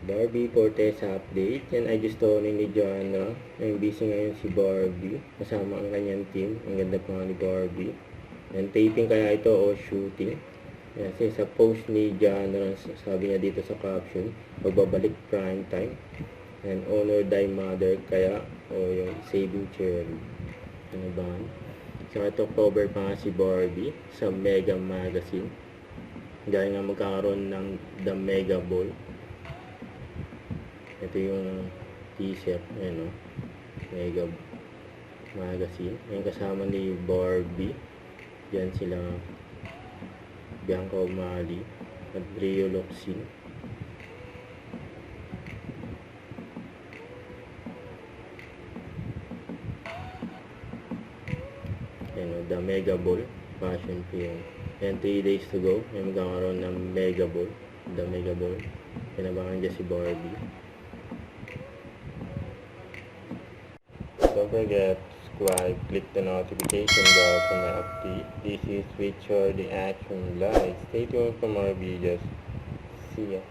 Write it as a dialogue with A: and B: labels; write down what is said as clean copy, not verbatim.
A: Barbie Cortez update. Yan ay story ni Joanna. Ang busy ngayon si Barbie. Kasama ang kanyang team. Ang ganda pa nga ni Barbie. And taping kaya ito o shooting. Yan, kasi sa post ni Joanna, sabi niya dito sa caption, magbabalik prime time. And honor thy mother kaya o yung saving cherry. Ano ba? So ito cover pa nga si Barbie sa Mega Magazine. Dahil nga magkakaroon ng The Mega Ball. Ito yung t-shirt, ayan o, Mega Magazine. Ayan kasama ni Barbie. Diyan sila Bianca O'Malley at Rio Locsin. Ayan o, The Mega Ball Fashion Film. Ayan, 3 days to go. Ayan, magkakaroon ng Mega Ball. The Mega Ball. Pinabangan dyan si Barbie. Don't forget to subscribe, click the notification bell for my update. This is Richard the Action Live. Stay tuned for more videos. See ya.